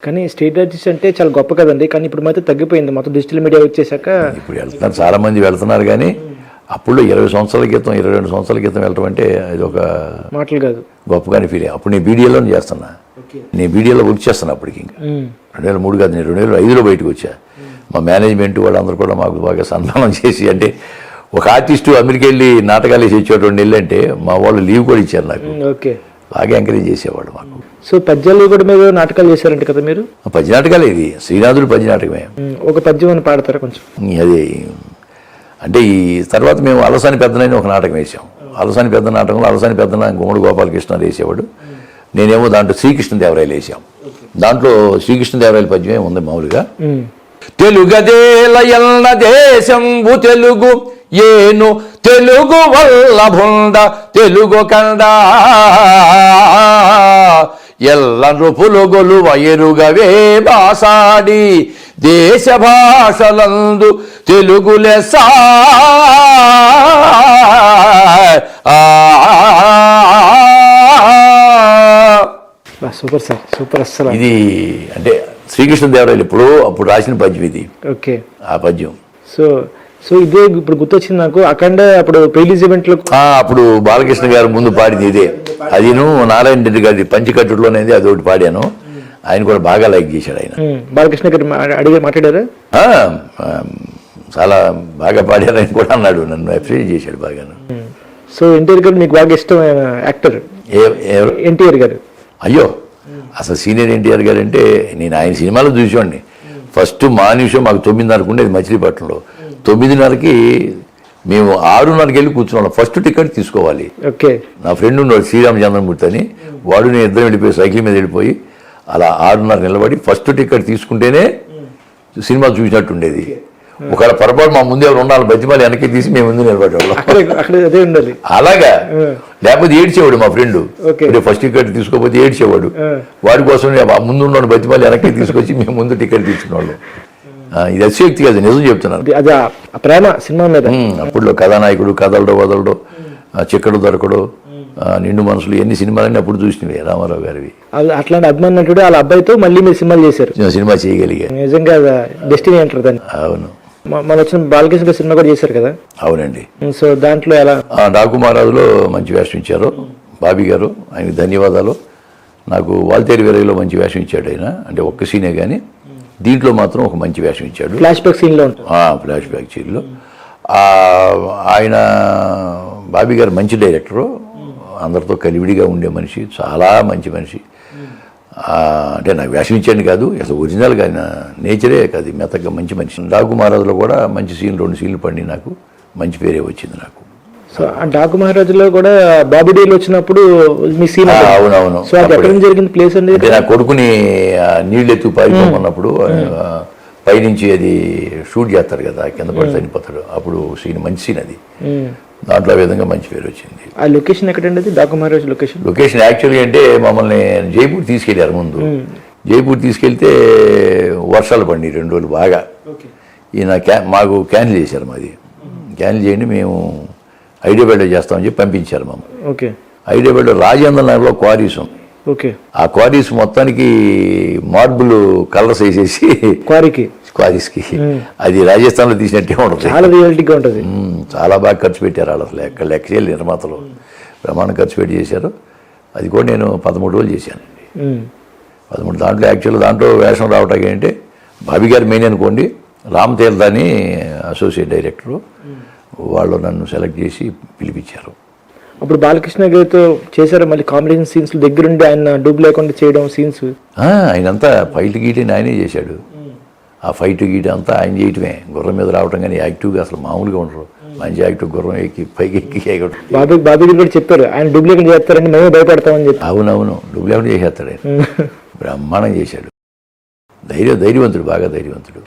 కానీ state artist అంటే చాలా గొప్ప కదండి. కానీ ఇప్పుడు మాత్రం తగ్గిపోయింది, మొత్తం డిజిటల్ మీడియా వచ్చేసాక. ఇప్పుడు వెళ్తున్నారు, చాలా మంది వెళ్తున్నారు. కానీ అప్పుడు 20 సంవత్సరాల క్రితం 22 సంవత్సరాల క్రితం వెళ్ళటం అంటే అది ఒక మాటలు కాదు, గొప్పగానే ఫీల్ అయ్యి. అప్పుడు నేను బీడీఏలో చేస్తున్నా, నేను బీడీఏలో వర్క్ చేస్తాను. అప్పటికి ఇంకా 2003 కాదు, నేను 2005లో బయటకు వచ్చా. మా మేనేజ్మెంట్ వాళ్ళందరూ కూడా మాకు బాగా సన్మానం చేసి, అంటే ఒక ఆర్టిస్టు అమెరికా వెళ్ళి నాటకాలు వేసి వచ్చే 2 నెలలు అంటే మా వాళ్ళు లీవ్ కూడా ఇచ్చారు నాకు. ఓకే, బాగా ఎంకరేజ్ చేసేవాడు మాకు. సో పద్యాలు కూడా మీరు నాటకాలు చేశారంట కదా మీరు? పద్య నాటకాలే, ఇది శ్రీనాథుడు పద్య నాటకమే. ఒక పద్యం అని పాడతారా కొంచెం? అదే అంటే ఈ తర్వాత మేము అలసాని పెద్దనని ఒక నాటకం వేసాం. అలసాని పెద్ద నాటకంలో అలసాని పెద్దన గుమ్మడి గోపాలకృష్ణ వేసేవాడు, నేనేమో దాంట్లో శ్రీకృష్ణదేవరాయలు వేసాం. దాంట్లో శ్రీకృష్ణదేవరాయల పద్యమే ఉంది మామూలుగా. తెలుగదేలయల్న దేశంబు తెలుగు ఏను తెలుగు వల్లభుండ తెలుగు కండ ఎల్ల నృపులు గొలువ ఎరుగవే బాసాడి దేశ భాషలందు తెలుగు లెస్సా. Super sir, super. అసలు ఇది అంటే శ్రీకృష్ణదేవరాయలు అప్పుడు రాసిన పద్యం ఇది. ఓకే, ఆ పద్యం. సో ఇదే ఇప్పుడు గుర్తొచ్చింది నాకు. అఖండ అప్పుడు పెళ్లిజ్ ఈవెంట్లో అప్పుడు బాలకృష్ణ గారు ముందు పాడింది ఇదే. అదిను నారాయణ రెడ్డి గారి పంచికట్టులోనేది అదొకటి పాడాను. ఆయన కూడా బాగా లైక్ చేశాడు. ఆయన బాలకృష్ణ గారు అడిగి మాట్లాడారా? చాలా బాగా పాడారని కూడా అన్నాడు, నన్ను అప్రిషియేట్ చేశాడు బాగాను. సో ఎన్టీఆర్ గారు మీకు బాగా ఇష్టమైన యాక్టర్? ఎన్టీఆర్ గారు. అయ్యో, అసలు సీనియర్ ఎన్టీఆర్ గారు అంటే నేను ఆయన సినిమాలో చూసేవాడిని. ఫస్ట్ మార్నింగ్ షో మాకు 9:30 ఉండేది మచిలీపట్నంలో. 9:30కి మేము 6:30కి వెళ్ళి కూర్చున్నాం. ఫస్ట్ టికెట్ తీసుకోవాలి. ఓకే, నా ఫ్రెండ్ ఉన్నాడు శ్రీరామచంద్రమూర్తి అని, వాడు నేను ఇద్దరం వెళ్ళిపోయి సైకిల్ మీద వెళ్ళిపోయి అలా 6:30 నిలబడి ఫస్ట్ టికెట్ తీసుకుంటేనే సినిమా చూసినట్టు ఉండేది. ఒకవేళ పొరపాటు మా ముందు ఎవరు ఉండాలి, బతిమాలి వెనక్కి తీసి మేము ముందు నిలబడేవాళ్ళం. అలాగా, లేకపోతే ఏడ్చేవాడు మా ఫ్రెండ్. ఫస్ట్ టికెట్ తీసుకోకపోతే ఏడ్చేవాడు. వాడి కోసం ముందు ఉన్న బతిమాలి వెనక్కి తీసుకొచ్చి మేము ముందు టికెట్ తీసుకునేవాళ్ళం. ఇది అతిశయోక్తి కాదు, నిజం చెప్తున్నాను. అది ప్రేమ సినిమా మీద. అప్పుడులో కథానాయకుడు, కథలడో వదలడో, చిక్కడు దొరకడు, నిండు మనసులు, ఎన్ని సినిమాలన్నీ అప్పుడు చూసినవి రామారావు గారివి. అట్లాంటి అభిమాన నటుడు వాళ్ళ అబ్బాయితో మళ్ళీ మీరు సినిమాలు చేశారు. సినిమా చేయగలిగా, నిజంగా డెస్టినీ అంటారు దాన్ని. అవును, మన వచ్చిన బాలకృష్ణ సినిమా కూడా చేశారు కదా? అవునండి. సో దాంట్లో ఎలా? డాకు మహారాజులో మంచి వేషం ఇచ్చారు బాబీ గారు, ఆయనకి ధన్యవాదాలు. నాకు వాల్తేరు వీరయ్యలో మంచి వేషం ఇచ్చాడు ఆయన, అంటే ఒక్క సీనే కానీ దీంట్లో మాత్రం ఒక మంచి వేషం ఇచ్చాడు. ఫ్లాష్ బ్యాక్ సీన్లో ఫ్లాష్ బ్యాక్ సీన్లో ఆయన. బాబీ గారు మంచి డైరెక్టరు, అందరితో కలివిడిగా ఉండే మనిషి, చాలా మంచి మనిషి. అంటే నాకు వేషం ఇచ్చాను కాదు, అసలు ఒరిజినల్గా ఆయన నేచరే కాదు, మెత్తగా మంచి మనిషి. డాకు మహారాజులో కూడా మంచి సీన్లు 2 సీన్లు పడి నాకు మంచి పేరే వచ్చింది నాకు. సో ఆ డాకు మహారాజులో కూడా బాబీ డేలు వచ్చినప్పుడు మీ సీన్. అవునవును. సో అది ఎక్కడ జరిగిన ప్లేస్ అండి? అంటే నా కొడుకుని నీళ్ళు ఎత్తు పారిపోమన్నప్పుడు పైనుంచి అది షూట్ చేస్తారు కదా, కింద పడి చనిపోతాడు. అప్పుడు సీన్ మంచి సీన్ అది. దాంట్లో ఆ విధంగా మంచి పేరు వచ్చింది. ఆ లొకేషన్ ఎక్కడండి అది, డాకు మహారాజ్ లొకేషన్? లొకేషన్ యాక్చువల్గా అంటే మమ్మల్ని జైపూర్ తీసుకెళ్ళారు ముందు. జైపూర్ తీసుకెళ్తే వర్షాలు పడి 2 రోజులు బాగా. ఈయన మాకు క్యాన్సిల్ చేశారు. మాది క్యాన్సిల్ చేయండి, మేము హైదరాబాద్లో చేస్తామని చెప్పి పంపించారు మమ్మల్ని. ఓకే, హైదరాబాద్లో రాజేంద్ర నగర్లో క్వారీస్ ఉంది. ఓకే, ఆ క్వారీస్ మొత్తానికి మార్బుల్ కలర్స్ వేసేసి క్వారీస్కి అది రాజస్థాన్లో తీసినట్టే ఉంటుంది. చాలా రియాలిటీగా ఉంటుంది. చాలా బాగా ఖర్చు పెట్టారు వాళ్ళు, లెక్క చేయాలి. నిర్మాతలు ప్రమాణం ఖర్చు పెట్టి చేశారు. అది కూడా నేను 13 రోజులు చేశాను. 13 దాంట్లో యాక్చువల్గా దాంట్లో వేషం రావటానికి అంటే బాబీ గారు మెయిన్ అనుకోండి, రామ్ తీర్థ అని అసోసియేట్ డైరెక్టరు, వాళ్ళు నన్ను సెలెక్ట్ చేసి పిలిపించారు. అప్పుడు బాలకృష్ణ గారితో చేశారు మళ్ళీ కాంబినేషన్ సీన్స్ దగ్గరుండి, ఆయన డూబ్ లేకుండా చేయడం సీన్స్. ఆయనంతా ఫైట్ గీటిని ఆయనే చేశాడు. ఆ ఫైట్ గీటి అంతా ఆయన చేయటమే. గుర్రం మీద రావటం కానీ యాక్టివ్గా అసలు మామూలుగా ఉండరు. మంచి యాక్టివ్, గుర్రం ఎక్కి పైకి ఎక్కి బాబీ గారు కూడా చెప్పారు ఆయన డూబ్ లేకుండా చేస్తారని మేమే భయపడతామని చెప్పి. అవునవును, డూబ్ లేకుండా చేసేస్తాడు ఆయన. బ్రహ్మాండం చేశాడు. ధైర్యవంతుడు, బాగా ధైర్యవంతుడు.